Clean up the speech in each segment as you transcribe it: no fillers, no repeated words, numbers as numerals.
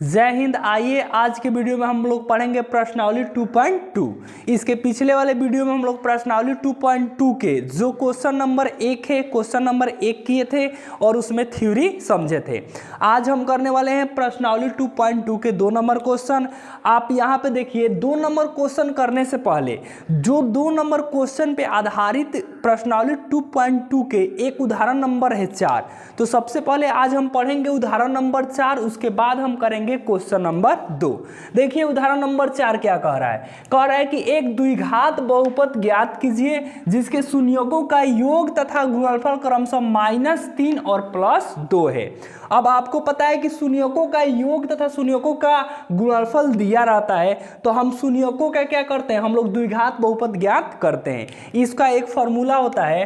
जय हिंद। आइए आज के वीडियो में हम लोग पढ़ेंगे प्रश्नावली 2.2। इसके पिछले वाले वीडियो में हम लोग प्रश्नावली 2.2 के जो क्वेश्चन नंबर 1 है क्वेश्चन नंबर 1 किए थे और उसमें थ्योरी समझे थे। आज हम करने वाले हैं प्रश्नावली 2.2 के 2 नंबर क्वेश्चन। आप यहाँ पे देखिए 2 नंबर क्वेश्चन करने से पहले जो 2 नंबर क्वेश्चन पे आधारित प्रश्नावली 2.2 के एक उदाहरण नंबर है 4। तो सबसे पहले आज हम पढ़ेंगे उदाहरण नंबर 4, उसके बाद हम करेंगे क्वेश्चन नंबर 2। देखिए उदाहरण नंबर 4 क्या कह रहा है। कह रहा है कि एक द्विघात बहुपद ज्ञात कीजिए जिसके शून्यकों का योग तथा गुणनफल क्रमशः -3 और +2 है। अब आपको पता है कि शून्यकों का योग तथा शून्यकों का गुणनफल दिया रहता है, तो हम शून्यकों का क्या करते हैं, हम लोग द्विघात बहुपद ज्ञात करते हैं। इसका एक फॉर्मूला होता है,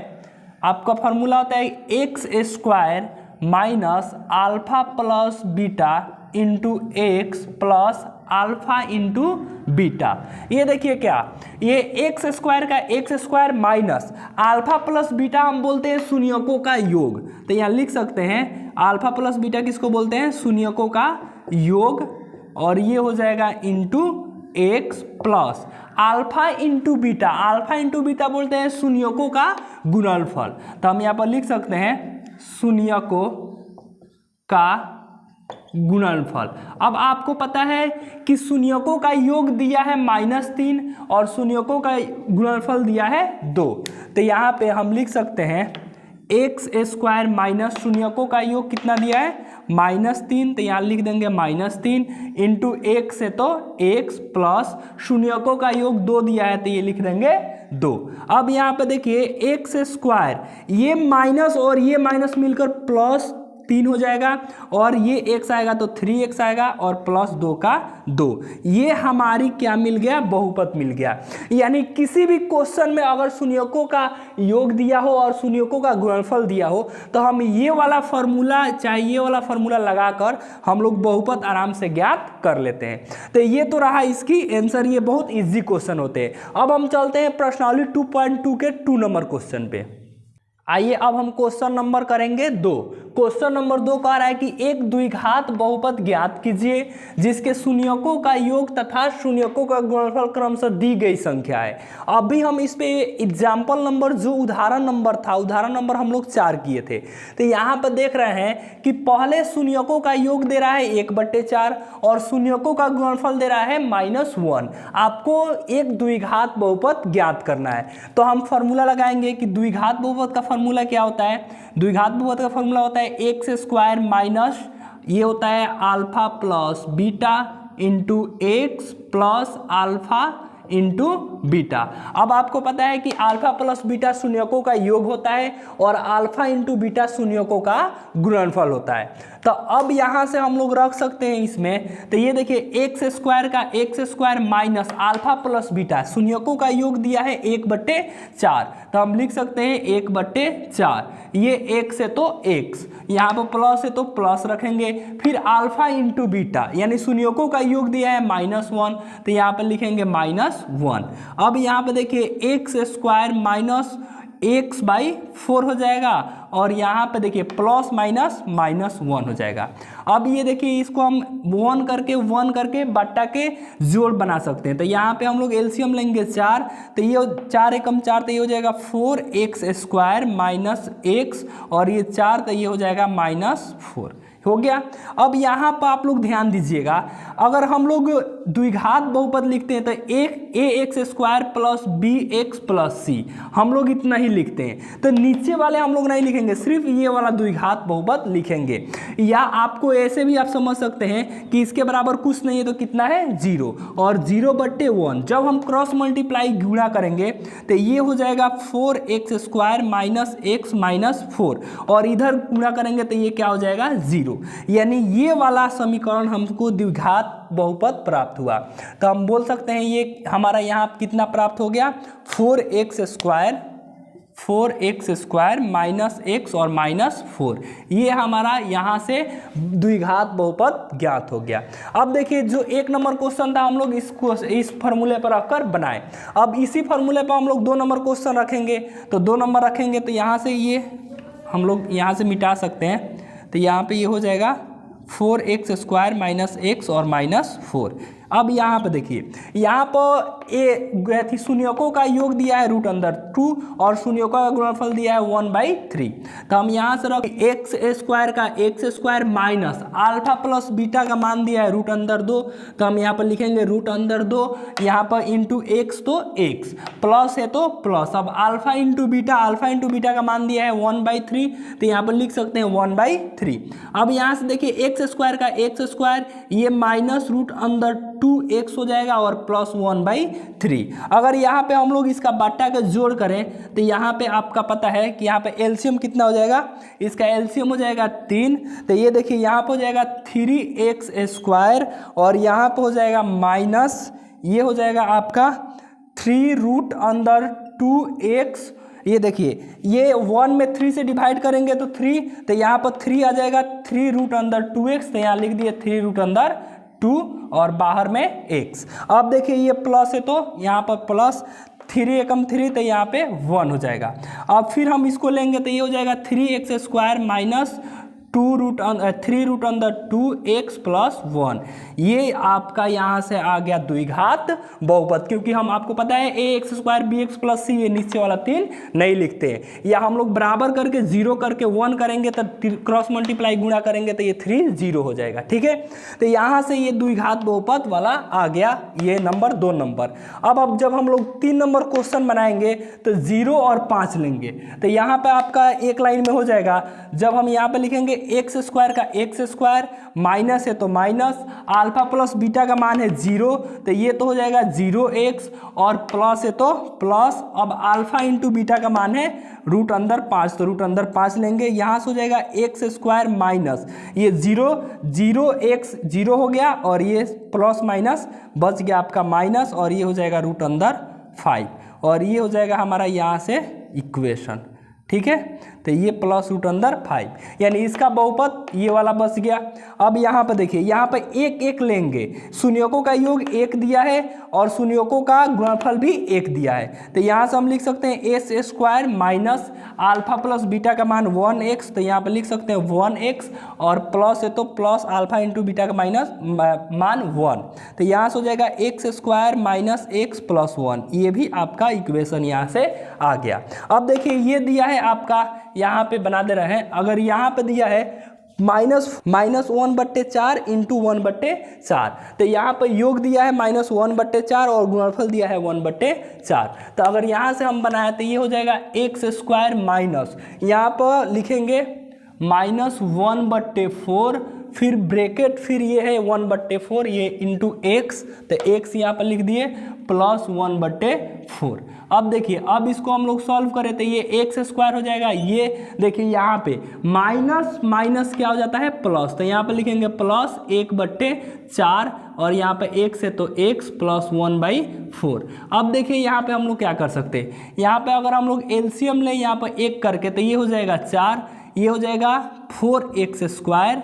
आपका फॉर्मूला होता है x² minus alpha plus beta into x plus alpha into beta. ये देखिए क्या, ये x² का x² minus alpha plus beta हम बोलते हैं शून्यकों का योग। तो यहाँ लिख सकते हैं अल्फा प्लस बीटा किसको बोलते हैं, शून्यकों का योग, और ये हो जाएगा into x plus alpha into beta. Alpha into beta बोलते हैं शून्यकों का गुणनफल। तो हम यहाँ पर लिख सकते हैं शून्यकों का गुणनफल। अब आपको पता है कि शून्यकों का योग दिया है -3 और शून्यकों का गुणनफल दिया है 2। तो यहाँ पे हम लिख सकते हैं x² माइनस शून्यकों का योग कितना दिया है -3, तो यहाँ लिख देंगे -3 इंटू x है तो x प्लस शून्यकों का योग 2 दिया है तो ये लिख देंगे 2। अब यहाँ पे देखिए x² ये माइनस और ये माइनस मिलकर +3 हो जाएगा, और ये x आएगा तो 3x आएगा और +2 का 2। ये हमारी क्या मिल गया, बहुपद मिल गया। यानी किसी भी क्वेश्चन में अगर शून्यकों का योग दिया हो और शून्यकों का गुणनफल दिया हो तो हम ये वाला फॉर्मूला चाहे ये वाला फॉर्मूला लगाकर हम लोग बहुपद आराम से ज्ञात कर लेते हैं। तो ये तो रहा इसकी आंसर, ये बहुत इजी क्वेश्चन होते हैं। अब हम चलते हैं प्रश्नावली 2.2 के 2 नंबर क्वेश्चन पे। आइए अब हम क्वेश्चन नंबर करेंगे 2। क्वेश्चन नंबर 2 कह रहा है कि एक द्विघात बहुपद ज्ञात कीजिए जिसके शून्यकों का योग तथा शून्यकों का गुणनफल क्रमशः दी गई संख्या है। अभी हम इस पे एग्जाम्पल नंबर जो उदाहरण नंबर था, उदाहरण नंबर हम लोग 4 किए थे। तो यहाँ पर देख रहे हैं कि पहले शून्यकों का योग दे रहा है 1/4 और शून्यकों का गुणनफल दे रहा है -1। आपको एक द्विघात बहुपद ज्ञात करना है, तो हम फॉर्मूला लगाएंगे कि द्विघात बहुपद का फॉर्मूला क्या होता है। द्विघात बहुपद का फॉर्मूला होता है x² माइनस ये होता है alpha plus beta into x plus alpha into beta. अब आपको पता है कि अल्फा प्लस बीटा शून्यकों का योग होता है और अल्फा इंटू बीटा शून्यकों का गुणनफल होता है। तो अब यहाँ से हम लोग रख सकते हैं इसमें, तो ये देखिए x² का x² minus alpha plus beta शून्यकों का योग दिया है 1/4, तो हम लिख सकते हैं 1/4। ये x है तो x, यहाँ पर प्लस है तो प्लस रखेंगे, फिर अल्फा इंटू बीटा यानी शून्यकों का योग दिया है -1, तो यहाँ पर लिखेंगे -1। अब यहाँ पे देखिए x² माइनस x/4 हो जाएगा और यहाँ पे देखिए प्लस माइनस -1 हो जाएगा। अब ये देखिए इसको हम 1 करके बट्टा के जोड़ बना सकते हैं। तो यहाँ पे हम लोग एलसीएम लेंगे 4, तो ये 4 एकम 4 तो ये हो जाएगा 4x² माइनस x और ये 4 तो ये हो जाएगा -4 हो गया। अब यहाँ पर आप लोग ध्यान दीजिएगा, अगर हम लोग द्विघात बहुपद लिखते हैं तो ax² plus bx plus c हम लोग इतना ही लिखते हैं, तो नीचे वाले हम लोग नहीं लिखेंगे, सिर्फ ये वाला द्विघात बहुपद लिखेंगे। या आपको ऐसे भी आप समझ सकते हैं कि इसके बराबर कुछ नहीं है तो कितना है 0 और 0/1। जब हम क्रॉस मल्टीप्लाई गुणा करेंगे तो ये हो जाएगा 4x² माइनस x माइनस 4 और इधर गुणा करेंगे तो ये क्या हो जाएगा 0। यानी ये वाला समीकरण हमको द्विघात बहुपद प्राप्त हुआ। तो हम बोल सकते हैं ये हमारा यहाँ कितना प्राप्त हो गया 4x² माइनस x और -4, ये हमारा यहाँ से द्विघात बहुपद ज्ञात हो गया। अब देखिए जो 1 नंबर क्वेश्चन था हम लोग इस फार्मूले पर रखकर बनाए। अब इसी फार्मूले पर हम लोग 2 नंबर क्वेश्चन रखेंगे, तो 2 नंबर रखेंगे तो यहाँ से ये हम लोग यहाँ से मिटा सकते हैं। तो यहाँ पे ये हो जाएगा 4x² माइनस x और -4। अब यहाँ पर देखिए, यहाँ पर शून्यकों का योग दिया है √2 और शून्यकों का गुणनफल दिया है 1/3। तो हम यहाँ से रख x² का x² minus alpha plus beta का मान दिया है √2, तो हम यहाँ पर लिखेंगे √2, यहाँ पर इंटू x तो x, प्लस है तो प्लस। अब अल्फा इंटू बीटा का मान दिया है 1/3, तो यहाँ पर लिख सकते हैं 1/3। अब यहाँ से देखिए x² का x² ये माइनस √2x हो जाएगा और प्लस 1/3। अगर यहाँ पे हम लोग इसका बट्टा का जोड़ करें तो यहाँ पे आपका पता है कि यहाँ पे एलसीएम कितना हो जाएगा, इसका एलसीएम हो जाएगा 3। तो ये देखिए यहाँ पे हो जाएगा 3x² और यहाँ पे हो जाएगा माइनस, ये हो जाएगा आपका 3√2x। ये देखिए ये 1 में 3 से डिवाइड करेंगे तो 3, तो यहाँ पर 3 आ जाएगा 3√2x, तो यहाँ लिख दिए 3√2 और बाहर में x। अब देखिए ये प्लस है तो यहाँ पर प्लस 3 एकम 3, तो यहाँ पे 1 हो जाएगा। अब फिर हम इसको लेंगे तो ये हो जाएगा 3x² माइनस 3√2x प्लस 1। ये आपका यहाँ से आ गया द्विघात बहुपद, क्योंकि हम आपको पता है ax² bx प्लस c, ये नीचे वाला 3 नहीं लिखते हैं, या हम लोग बराबर करके 0 करके 1 करेंगे तो क्रॉस मल्टीप्लाई गुणा करेंगे तो ये 3 0 हो जाएगा। ठीक है, तो यहाँ से ये द्विघात बहुपद वाला आ गया, ये नंबर 2 नंबर। अब जब हम लोग 3 नंबर क्वेश्चन बनाएंगे तो 0 और 5 लेंगे, तो यहाँ पे आपका एक लाइन में हो जाएगा। जब हम यहाँ पे लिखेंगे x² का x² माइनस है तो माइनस, अल्फा प्लस बीटा का मान है 0, तो ये तो हो जाएगा 0x और प्लस है तो प्लस। अब अल्फा इंटू बीटा का मान है √5, तो √5 लेंगे, यहाँ से हो जाएगा x² माइनस ये 0x 0 हो गया और ये प्लस माइनस बच गया आपका माइनस, और ये हो जाएगा √5 और ये हो जाएगा हमारा यहाँ से इक्वेशन। ठीक है, तो ये प्लस √5, यानी इसका बहुपद ये वाला बच गया। अब यहाँ पर देखिए, यहाँ पर एक एक लेंगे, शून्यकों का योग 1 दिया है और शून्यकों का गुणनफल भी 1 दिया है, तो यहाँ से हम लिख सकते हैं s² minus alpha plus beta का मान 1x, तो यहाँ पर लिख सकते हैं 1x और प्लस है तो प्लस अल्फा इंटू बीटा का माइनस मान 1, तो यहाँ से हो जाएगा x² माइनस x प्लस 1। ये भी आपका इक्वेशन यहाँ से आ गया। अब देखिए ये दिया है आपका, यहाँ पे बना दे रहे हैं, अगर यहाँ पे दिया है -1/4 इंटू 1/4, तो यहाँ पर योग दिया है -1/4 और गुणनफल दिया है 1/4, तो अगर यहाँ से हम बनाए तो ये हो जाएगा x² माइनस, यहाँ पर लिखेंगे -1/4, फिर ब्रैकेट, फिर ये है 1/4 ये इंटू x, तो x यहाँ पर लिख दिए प्लस 1/4। अब देखिए, अब इसको हम लोग सॉल्व करें तो ये x² हो जाएगा, ये देखिए यहाँ पे माइनस माइनस क्या हो जाता है प्लस, तो यहाँ पे लिखेंगे प्लस 1/4 और यहाँ पे x है तो x प्लस 1/4। अब देखिए यहाँ पे हम लोग क्या कर सकते हैं, यहाँ पे अगर हम लोग एलसीएम लें यहाँ पर 1 करके तो ये हो जाएगा 4, ये हो जाएगा 4x²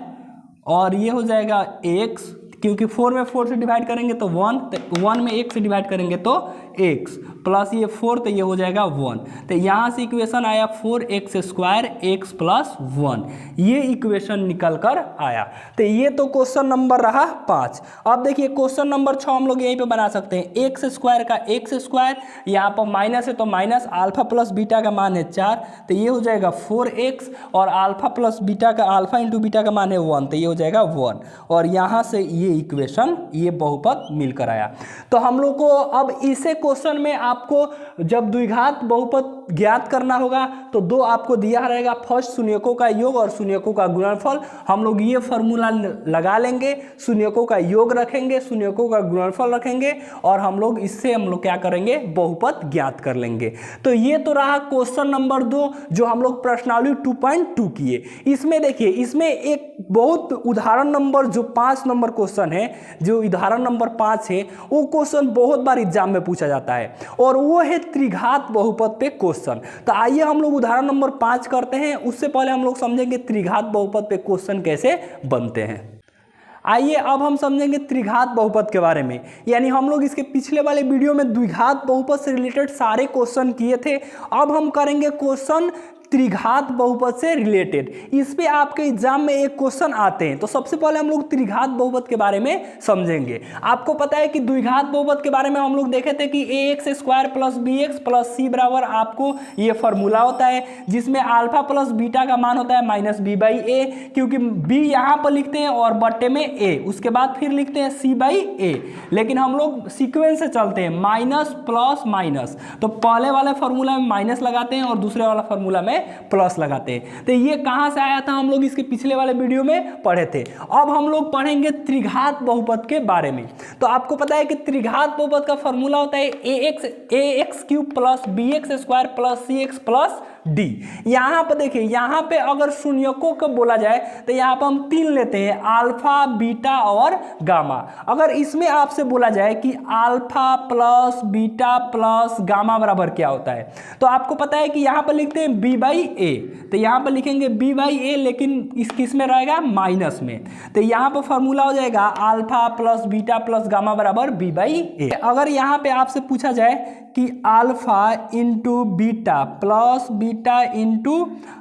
और ये हो जाएगा x, क्योंकि 4 में 4 से डिवाइड करेंगे तो 1, तो 1 में 1 से डिवाइड करेंगे तो x प्लस ये 4, तो ये हो जाएगा 1, तो यहाँ से इक्वेशन आया 4x² x प्लस 1, ये इक्वेशन निकल कर आया। तो ये तो क्वेश्चन नंबर रहा 5। अब देखिए क्वेश्चन नंबर 6 हम लोग यहीं पे बना सकते हैं, x² का x², यहाँ पर माइनस है तो माइनस, अल्फा प्लस बीटा का मान है 4, तो ये हो जाएगा 4x और अल्फा प्लस बीटा का अल्फा इंटू बीटा का मान है 1, तो ये हो जाएगा 1 और यहाँ से ये इक्वेशन ये बहुपद मिलकर आया। तो हम लोग को अब इसे क्वेश्चन में आपको जब द्विघात बहुपद ज्ञात करना होगा तो 2 आपको दिया रहेगा, फर्स्ट शून्यकों का योग और शून्यकों का गुणनफल। हम लोग ये फॉर्मूला लगा लेंगे, शून्यकों का योग रखेंगे, शून्यकों का गुणनफल रखेंगे और हम लोग इससे हम लोग क्या करेंगे, बहुपद ज्ञात कर लेंगे। तो ये तो रहा क्वेश्चन नंबर 2 जो हम लोग प्रश्नावली 2.2 किए। इसमें देखिए, इसमें एक बहुत उदाहरण नंबर जो 5 नंबर क्वेश्चन है, जो उदाहरण नंबर 5 है, वो क्वेश्चन बहुत बार एग्जाम में पूछा जाता है और वो है त्रिघात बहुपद पे क्वेश्चन। तो आइए हम लोग उदाहरण नंबर 5 करते हैं, उससे पहले हम लोग समझेंगे त्रिघात बहुपद पे क्वेश्चन कैसे बनते हैं। आइए अब हम समझेंगे त्रिघात बहुपद के बारे में, यानी हम लोग इसके पिछले वाले वीडियो में द्विघात बहुपद से रिलेटेड सारे क्वेश्चन किए थे। अब हम करेंगे क्वेश्चन त्रिघात बहुपद से रिलेटेड, इस पे आपके एग्जाम में एक क्वेश्चन आते हैं। तो सबसे पहले हम लोग त्रिघात बहुपद के बारे में समझेंगे। आपको पता है कि द्विघात बहुपद के बारे में हम लोग देखे थे कि ax square plus bx plus c बराबर आपको ये फॉर्मूला होता है, जिसमें अल्फा प्लस बीटा का मान होता है माइनस बी बाई ए, क्योंकि b यहाँ पर लिखते हैं और बट्टे में a, उसके बाद फिर लिखते हैं c बाई ए। लेकिन हम लोग सीक्वेंस से चलते हैं, माइनस प्लस माइनस, तो पहले वाले फॉर्मूला में माइनस लगाते हैं और दूसरे वाला फॉर्मूला में प्लस लगाते हैं। तो ये कहां से आया था, हम लोग इसके पिछले वाले वीडियो में पढ़े थे। अब हम लोग पढ़ेंगे त्रिघात बहुपद के बारे में। तो आपको पता है कि त्रिघात बहुपद का फॉर्मूला होता है ax cube plus bx square plus cx plus d। यहाँ पर देखिए, यहाँ पे अगर शून्यकों को बोला जाए तो यहाँ पर हम 3 लेते हैं, अल्फा बीटा और गामा। अगर इसमें आपसे बोला जाए कि alpha plus beta plus gamma बराबर क्या होता है, तो आपको पता है कि यहाँ पर लिखते हैं b बाई ए, तो यहाँ पर लिखेंगे b बाई ए, लेकिन इस किस में रहेगा, माइनस में। तो यहाँ पर फॉर्मूला हो जाएगा alpha plus beta plus gamma बराबर b बाई ए। अगर यहाँ पे आपसे पूछा जाए कि alpha into beta plus beta into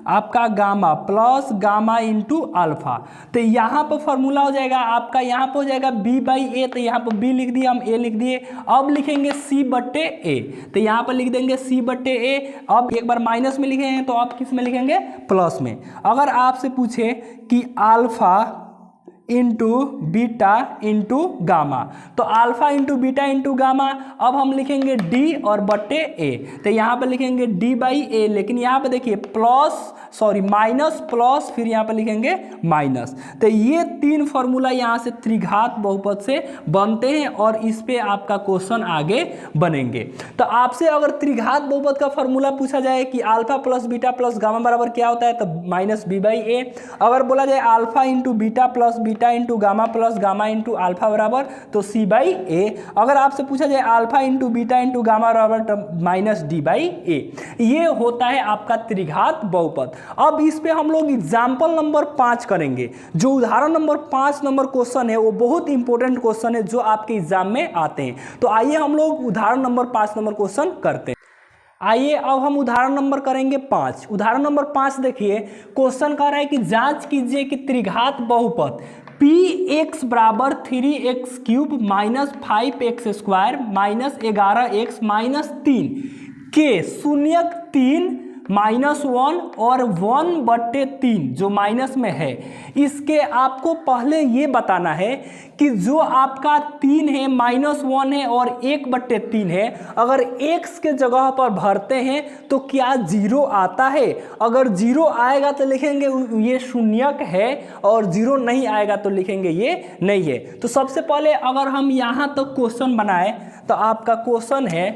आपका gamma plus gamma into alpha, तो यहाँ पर फॉर्मूला हो जाएगा आपका, यहाँ पर हो जाएगा b बाई ए, तो यहाँ पर b लिख दिए, हम a लिख दिए। अब लिखेंगे c बट्टे ए, तो यहाँ पर लिख देंगे c बट्टे ए। अब एक बार माइनस में लिखे हैं तो आप किस में लिखेंगे, प्लस में। अगर आपसे पूछे कि alpha into beta into gamma, तो alpha into beta into gamma, अब हम लिखेंगे d और बट्टे a, तो यहाँ पर लिखेंगे d बाई ए, लेकिन यहाँ पर देखिए माइनस प्लस, फिर यहाँ पर लिखेंगे माइनस। तो ये 3 फॉर्मूला यहाँ से त्रिघात बहुपद से बनते हैं और इस पे आपका क्वेश्चन आगे बनेंगे। तो आपसे अगर त्रिघात बहुपद का फॉर्मूला पूछा जाए कि alpha plus beta plus gamma बराबर क्या होता है, तो माइनस बी बाई ए। अगर बोला जाए alpha into beta plus beta into gamma plus gamma into alpha बराबर तो सी बाई ए। अगर आपसे पूछा जाए alpha into beta into gamma बराबर तो माइनस डी बाई ए। ये होता है आपका त्रिघात बहुपद। अब इस पे हम लोग एग्जाम्पल नंबर 5 करेंगे। जो उदाहरण नंबर 5 नंबर क्वेश्चन है वो बहुत इंपॉर्टेंट क्वेश्चन है जो आपके एग्जाम में आते हैं। तो आइए हम लोग उदाहरण नंबर 5 नंबर क्वेश्चन करते हैं। आइए अब हम उदाहरण नंबर करेंगे 5। उदाहरण नंबर 5 देखिए, क्वेश्चन कह रहा है कि जांच कीजिए कि त्रिघात बहुपद px बराबर 3x cube minus 5x square minus 11x minus 3 के शून्यक 3 -1 और 1/3 जो माइनस में है, इसके आपको पहले ये बताना है कि जो आपका 3 है -1 है और 1/3 है, अगर x के जगह पर भरते हैं तो क्या 0 आता है। अगर 0 आएगा तो लिखेंगे ये शून्यक है और 0 नहीं आएगा तो लिखेंगे ये नहीं है। तो सबसे पहले अगर हम यहाँ तक क्वेश्चन बनाए तो आपका क्वेश्चन है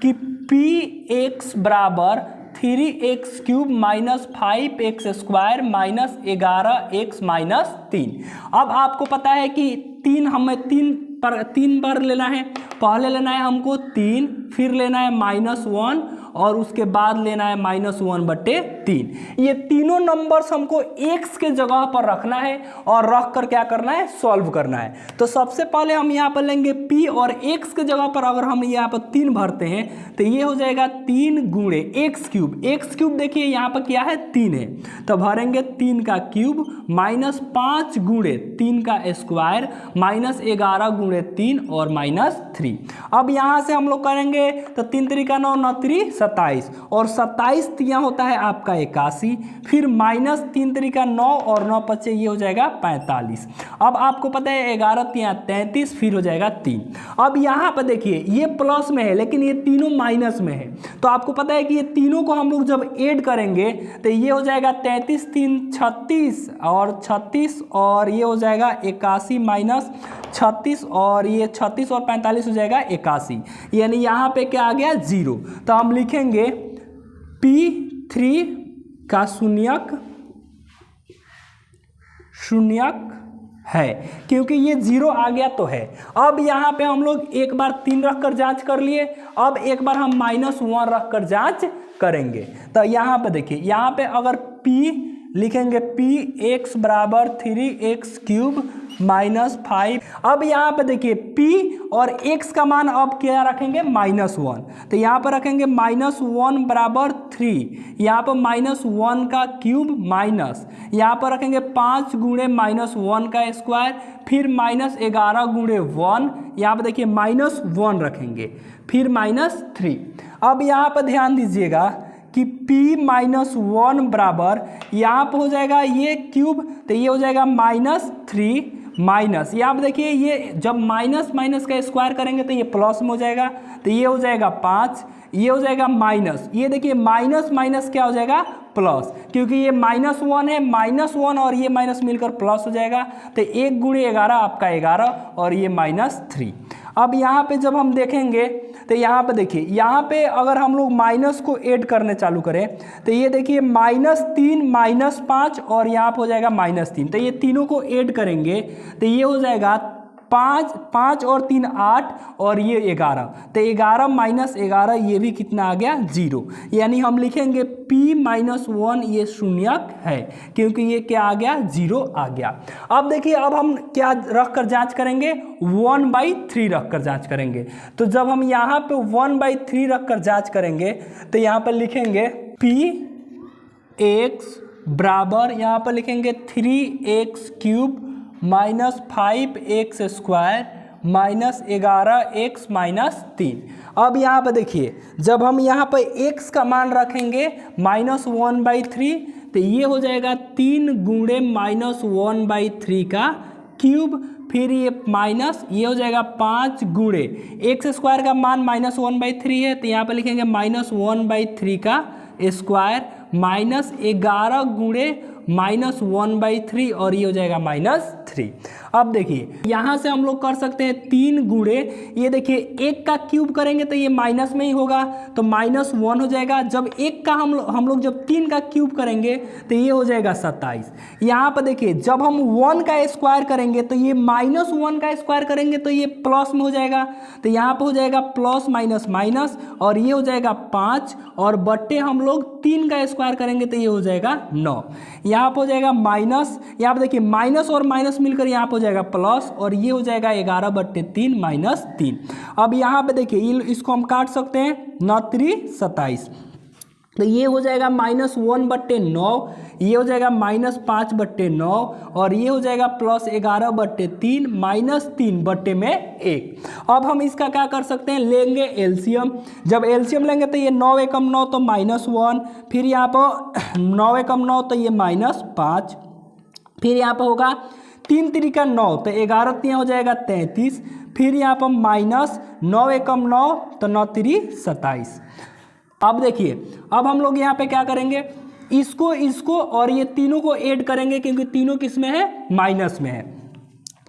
कि px बराबर 3x cube minus 5x square minus 11x minus 3। अब आपको पता है कि हमें 3 बार लेना है। पहले लेना है हमको 3, फिर लेना है -1 और उसके बाद लेना है -1/3। ये तीनों नंबर्स हमको x के जगह पर रखना है और रख कर क्या करना है, सॉल्व करना है। तो सबसे पहले हम यहाँ पर लेंगे p और x के जगह पर अगर हम यहाँ पर 3 भरते हैं तो ये हो जाएगा 3 गुणे x क्यूब। x क्यूब देखिए यहाँ पर क्या है, 3 है, तो भरेंगे 3 का क्यूब -5 गुणे 3 का स्क्वायर -11 गुणे 3 और -3। अब यहाँ से हम लोग करेंगे तो 3 3 9 9 3 27 और 27 तियाँ होता है आपका 81, फिर -3 3 9 और 9 5 ये हो जाएगा 45। अब आपको पता है 11 तियाँ 33, फिर हो जाएगा 3। अब यहाँ पर देखिए ये प्लस में है लेकिन ये तीनों माइनस में है, तो आपको पता है कि ये तीनों को हम लोग जब ऐड करेंगे तो ये हो जाएगा 33 3 36 और 36 और ये हो जाएगा 81 माइनस 36 और ये 36 और 45 हो जाएगा 81, यानी यहाँ पे क्या आ गया 0। तो हम लिखेंगे P3 का शून्यक है, क्योंकि ये 0 आ गया तो है। अब यहाँ पे हम लोग एक बार 3 रख कर जाँच कर लिए, अब एक बार हम -1 रख कर जाँच करेंगे। तो यहाँ पे देखिए, यहाँ पे अगर P लिखेंगे पी एक्स बराबर 3x क्यूब माइनस 5। अब यहाँ पे देखिए p और x का मान अब क्या रखेंगे -1, तो यहाँ पर रखेंगे -1 बराबर 3, यहाँ पर -1 का क्यूब माइनस, यहाँ पर रखेंगे 5 गुणे -1 का स्क्वायर, फिर -11 गुणे 1, यहाँ पर देखिए -1 रखेंगे, फिर -3। अब यहाँ पर ध्यान दीजिएगा कि p-1 बराबर यहाँ पर हो जाएगा ये क्यूब, तो ये हो जाएगा -3 माइनस, यहाँ पर देखिए ये जब माइनस माइनस का स्क्वायर करेंगे तो ये प्लस में हो जाएगा, तो ये हो जाएगा 5, ये हो जाएगा माइनस, ये देखिए माइनस माइनस क्या हो जाएगा प्लस, क्योंकि ये -1 है, -1 और ये माइनस मिलकर प्लस हो जाएगा, तो 1 गुणे 11 आपका 11 और ये -3। अब यहाँ पे जब हम देखेंगे तो यहाँ पे देखिए, यहाँ पे अगर हम लोग माइनस को ऐड करने चालू करें तो ये देखिए -3 -5 और यहाँ पे हो जाएगा -3, तो ये तीनों को ऐड करेंगे तो ये हो जाएगा 5 और 3 8 और ये 11, तो 11 - 11 ये भी कितना आ गया 0, यानी हम लिखेंगे p-1 ये शून्यक है, क्योंकि ये क्या आ गया 0 आ गया। अब देखिए अब हम क्या रख कर जाँच करेंगे, 1/3 रख कर जाँच करेंगे। तो जब हम यहाँ पे 1/3 रख कर जाँच करेंगे तो यहाँ पर लिखेंगे p(x) बराबर, यहाँ पर लिखेंगे 3x cube minus 5x square minus 11x -3। अब यहाँ पर देखिए जब हम यहाँ पर x का मान रखेंगे -1/3, तो ये हो जाएगा 3 गुणे -1/3 का क्यूब, फिर ये माइनस, ये हो जाएगा 5 गुणे एक्स स्क्वायर का मान -1/3 है, तो यहाँ पर लिखेंगे -1/3 का स्क्वायर माइनस 11 गुणे -1/3 और ये हो जाएगा -3। अब देखिए यहाँ से हम लोग कर सकते हैं 3 गुणे, ये देखिए 1 का क्यूब करेंगे तो ये माइनस में ही होगा, तो -1 हो जाएगा। जब 1 का हम लोग जब 3 का क्यूब करेंगे तो ये हो जाएगा 27। यहाँ पर देखिए जब हम 1 का स्क्वायर करेंगे तो ये -1 का स्क्वायर करेंगे तो ये प्लस में हो जाएगा, तो यहाँ पर हो जाएगा प्लस माइनस माइनस और ये हो जाएगा 5 और बट्टे हम लोग 3 का स्क्वायर करेंगे तो ये हो जाएगा 9। यहाँ पर हो जाएगा माइनस, यहाँ पर देखिए माइनस और माइनस मिलकर यहाँ पर हो जाएगा प्लस और ये हो जाएगा 11/3 -3। अब यहाँ पे देखिए इसको हम काट सकते हैं, 9×3 27, तो ये हो जाएगा -1/9, ये हो जाएगा -5/9 और ये हो जाएगा +11/3 -3/1। अब हम इसका क्या कर सकते हैं, लेंगे एलसीएम। जब एलसीएम लेंगे तो ये 9 एकम 9 तो -1, फिर यहाँ पर 9 एकम 9 तो ये -5, फिर यहाँ पर होगा 3 त्रिका 9 तो 11 तिया हो जाएगा 33, फिर यहाँ पर -9 एकम 9 तो 9×3 27। अब देखिए अब हम लोग यहाँ पे क्या करेंगे, इसको और ये तीनों को ऐड करेंगे, क्योंकि तीनों किस में है, माइनस में है।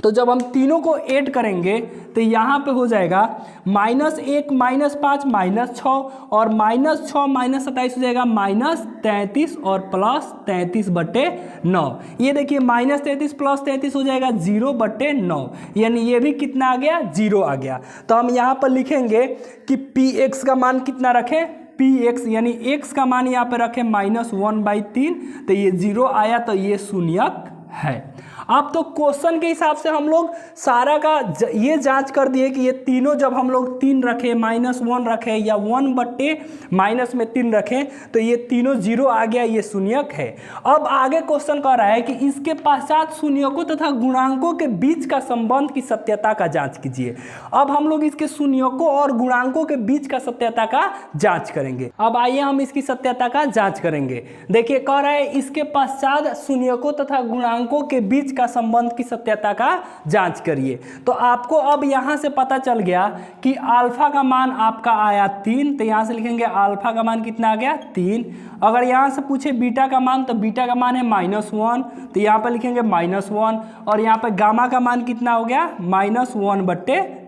तो जब हम तीनों को ऐड करेंगे तो यहाँ पे हो जाएगा -1 -5 -6 और -6 -27 हो जाएगा -33 और +33/9। ये देखिए -33 +33 हो जाएगा 0/9, यानी ये भी कितना आ गया 0 आ गया। तो हम यहाँ पर लिखेंगे कि px का मान कितना रखें, px यानी x का मान यहाँ पे रखें -1/3, तो ये 0 आया, तो ये शून्यक है। अब तो क्वेश्चन के हिसाब से हम लोग सारा का ये जांच कर दिए कि ये तीनों जब हम लोग 3 रखें, -1 रखें या 1/-3 रखें तो ये तीनों 0 आ गया, ये शून्यक है। अब आगे क्वेश्चन कह रहा है कि इसके पश्चात शून्यकों तथा गुणांकों के बीच का संबंध की सत्यता का जांच कीजिए। अब हम लोग इसके शून्यकों और गुणांकों के बीच का सत्यता का जांच करेंगे। अब आइए हम इसकी सत्यता का जांच करेंगे। देखिए कह रहा है इसके पश्चात शून्यकों तथा गुणांकों के बीच का संबंध की सत्यता का जांच करिए। तो आपको अब यहां से पता चल गया कि अल्फा का मान आपका आया 3, तो यहां से लिखेंगे अल्फा का मान कितना आ गया 3। अगर यहां से पूछे बीटा का मान तो बीटा का मान है -1, तो यहां पर लिखेंगे -1 और यहां पर गामा का मान कितना हो गया -1/3।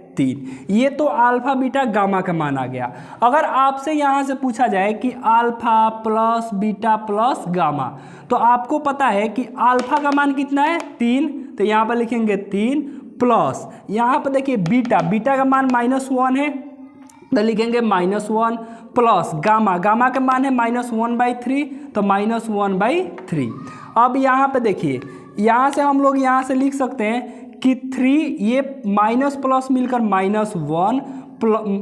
ये तो अल्फा बीटा गामा का मान आ गया। अगर आपसे यहाँ से पूछा जाए कि alpha plus beta plus gamma, तो आपको पता है कि अल्फा का मान कितना है 3, तो यहाँ पर लिखेंगे 3 प्लस यहाँ पर देखिए बीटा का मान -1 है, तो लिखेंगे -1 प्लस गामा का मान है -1/3, तो -1/3। अब यहाँ पे देखिए, यहाँ से हम लोग यहाँ से लिख सकते हैं कि 3, ये माइनस प्लस मिलकर -1,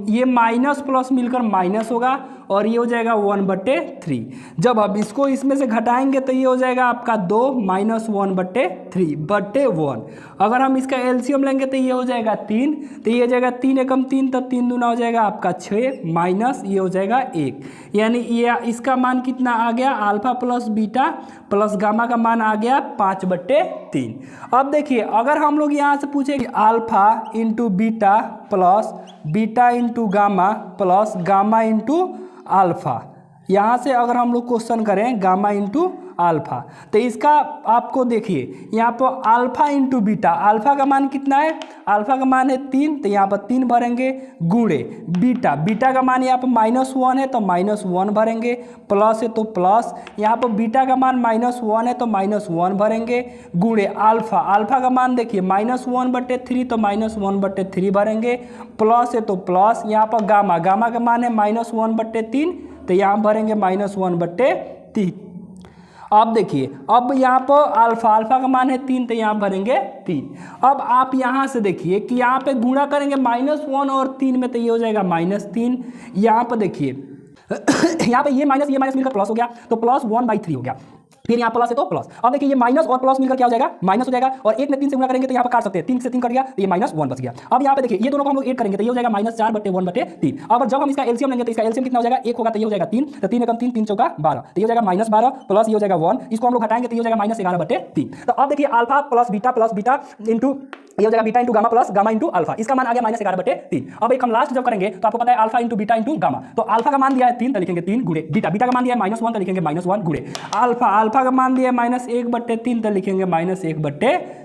ये माइनस प्लस मिलकर माइनस होगा और ये हो जाएगा 1/3। जब अब इसको इसमें से घटाएंगे तो ये हो जाएगा आपका 2 - 1/3/1। अगर हम इसका एलसीएम लेंगे तो ये हो जाएगा 3, तो ये हो जाएगा 3 एकम 3, तो 3 दूना हो जाएगा आपका 6 माइनस ये हो जाएगा 1, यानी ये इसका मान कितना आ गया, alpha plus beta plus gamma का मान आ गया 5/3। अब देखिए, अगर हम लोग यहाँ से पूछे कि alpha into beta plus beta into gamma plus gamma into alpha, यहाँ से अगर हम लोग क्वेश्चन करें गामा इंटू अल्फा, तो इसका आपको देखिए यहाँ पर अल्फा इंटू बीटा, अल्फा का मान कितना है, अल्फा का मान है 3, तो यहाँ पर 3 भरेंगे, गुणे बीटा, बीटा का मान यहाँ पर -1 है तो -1 भरेंगे, प्लस है तो प्लस, यहाँ पर बीटा का मान -1 है तो -1 भरेंगे, गुणे अल्फा, अल्फा का मान देखिए -1/3 तो -1/3 भरेंगे, प्लस है तो प्लस, यहाँ पर गामा, गामा का मान है -1/3 तो यहाँ भरेंगे -1/3। अब देखिए, अब यहाँ पर अल्फा, अल्फा का मान है 3 तो यहाँ भरेंगे 3। अब आप यहाँ से देखिए कि यहाँ पे गुणा करेंगे -1 और 3 में तो ये हो जाएगा -3। यहाँ पर देखिए यहाँ पे ये माइनस मिलकर प्लस हो गया तो +1/3 हो गया, फिर यहाँ प्लस है तो प्लस। अब देखिए ये माइनस और प्लस मिलकर क्या हो जाएगा, माइनस हो जाएगा, और 1 में 3 से गुणा करेंगे तो यहाँ पर काट सकते हैं, 3 से 3 कट गया तो ये -1 बच गया। अब यहाँ पे देखिए ये दोनों को हम लोग ऐड करेंगे तो ये हो जाएगा -4/1/3। अब जब हम इसका एलसीएम लेंगे तो इसका एलसीएम कितना हो जाएगा, 1 होगा तो ये हो जाएगा 3, तो 3 एकम 3, 3 चौका 12, तो ये हो जाएगा -12 प्लस ये हो जाएगा 1, इसको हम लोग घटाएंगे तो ये हो जाएगा -11/3। तो अब देखिए अल्फा प्लस बीटा इंटू ये हो जाएगा beta into gamma plus gamma into alpha, इसका मान आ गया -11/3। अब एक हम लास्ट जब करेंगे तो आपको पता है alpha into beta into gamma, तो अल्फा का मान दिया है 3 तो लिखेंगे 3 गुणे बीटा, बीटा का मान दिया है -1 तो लिखेंगे -1 गुणे अल्फा, अल्फा का मान दिया है -1/3 तो लिखेंगे -1/3।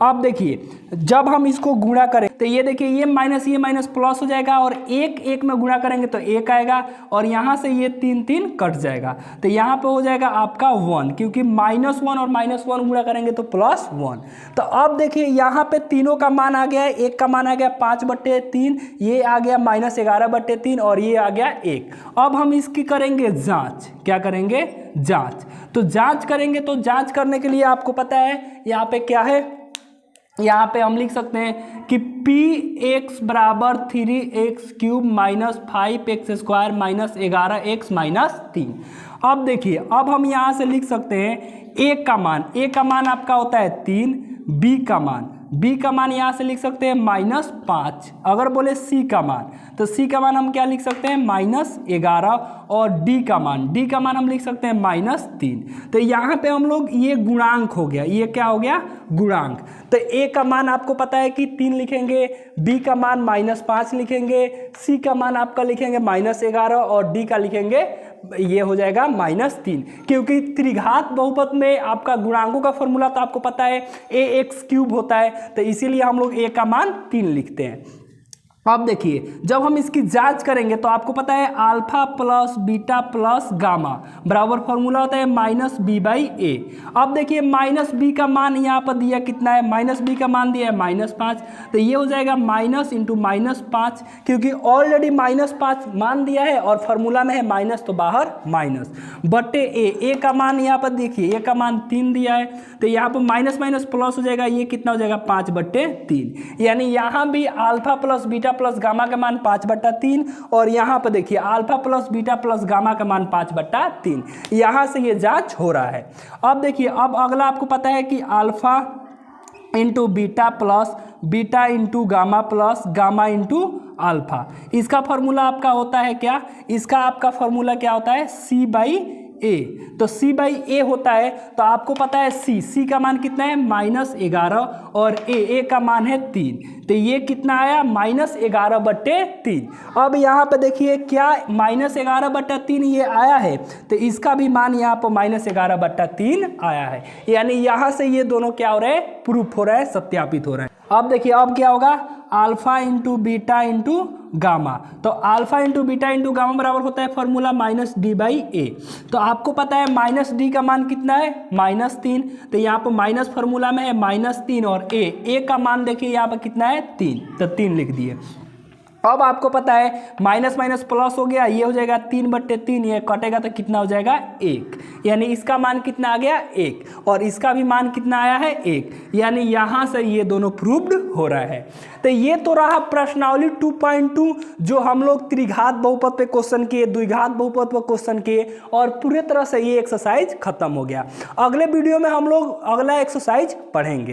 अब देखिए जब हम इसको गुणा करें तो ये देखिए ये माइनस प्लस हो जाएगा और 1 में गुणा करेंगे तो 1 आएगा और यहाँ से ये 3 कट जाएगा तो यहाँ पे हो जाएगा आपका 1, क्योंकि -1 और -1 गुणा करेंगे तो +1। तो अब देखिए यहाँ पे तीनों का मान आ गया है, एक का मान आ गया 5/3, ये आ गया -11/3 और ये आ गया 1। अब हम इसकी करेंगे जांच, क्या करेंगे, जांच। तो जांच करेंगे तो जांच करने के लिए आपको पता है यहाँ पे क्या है, यहाँ पे हम लिख सकते हैं कि px बराबर 3x³ -5x² -11x -3। अब देखिए अब हम यहाँ से लिख सकते हैं a का मान आपका होता है 3, b का मान यहाँ से लिख सकते हैं -5। अगर बोले c का मान तो c का मान हम क्या लिख सकते हैं -11 और d का मान हम लिख सकते हैं -3। तो यहाँ पे हम लोग ये गुणांक हो गया, ये क्या हो गया, गुणांक। तो a का मान आपको पता है कि 3 लिखेंगे, b का मान -5 लिखेंगे, c का मान आपका लिखेंगे -11 और d का लिखेंगे ये हो जाएगा -3, क्योंकि त्रिघात बहुपद में आपका गुणांकों का फॉर्मूला तो आपको पता है ax³ होता है, तो इसीलिए हम लोग a का मान 3 लिखते हैं। अब देखिए जब हम इसकी जांच करेंगे तो आपको पता है alpha plus beta plus gamma बराबर फॉर्मूला होता है -b/a। अब देखिए -b का मान यहाँ पर दिया कितना है, -b का मान दिया है -5, तो ये हो जाएगा माइनस इंटू -5, क्योंकि ऑलरेडी -5 मान दिया है और फॉर्मूला में है माइनस तो बाहर माइनस बटे a का मान यहाँ पर देखिए a का मान 3 दिया है तो यहाँ पर माइनस प्लस हो जाएगा, ये कितना हो जाएगा 5/3, यानी यहाँ भी alpha plus beta plus gamma का मान 5/3 और यहाँ पर देखिए alpha plus beta plus gamma का मान 5/3। यहाँ से ये जांच हो रहा है। अब देखिए अब अगला आपको पता है कि alpha into beta plus beta into gamma plus gamma into alpha, इसका फॉर्मूला आपका होता है क्या, इसका आपका फॉर्मूला क्या होता है c/a। तो c/a होता है, तो आपको पता है c का मान कितना है -11 और a का मान है 3, तो ये कितना आया -11/3। अब यहाँ पे देखिए क्या -11/3 ये आया है, तो इसका भी मान यहाँ पर -11/3 आया है, यानी यहाँ से ये दोनों क्या हो रहे हैं, प्रूफ हो रहा है, सत्यापित हो रहा है। अब देखिए अब क्या होगा, alpha into beta into gamma, तो alpha into beta into gamma बराबर होता है फॉर्मूला -d/a। तो आपको पता है -d का मान कितना है -3, तो यहाँ पर माइनस फॉर्मूला में है -3 और a का मान देखिए यहाँ पर कितना है 3, तो 3 लिख दिए। अब आपको पता है माइनस माइनस प्लस हो गया, ये हो जाएगा 3/3, ये कटेगा तो कितना हो जाएगा 1, यानी इसका मान कितना आ गया 1 और इसका भी मान कितना आया है 1, यानी यहाँ से ये दोनों प्रूव्ड हो रहा है। तो ये तो रहा प्रश्नावली 2.2 जो हम लोग त्रिघात बहुपद पे क्वेश्चन किए, द्विघात बहुपद पे क्वेश्चन किए और पूरे तरह से ये एक्सरसाइज खत्म हो गया। अगले वीडियो में हम लोग अगला एक्सरसाइज पढ़ेंगे।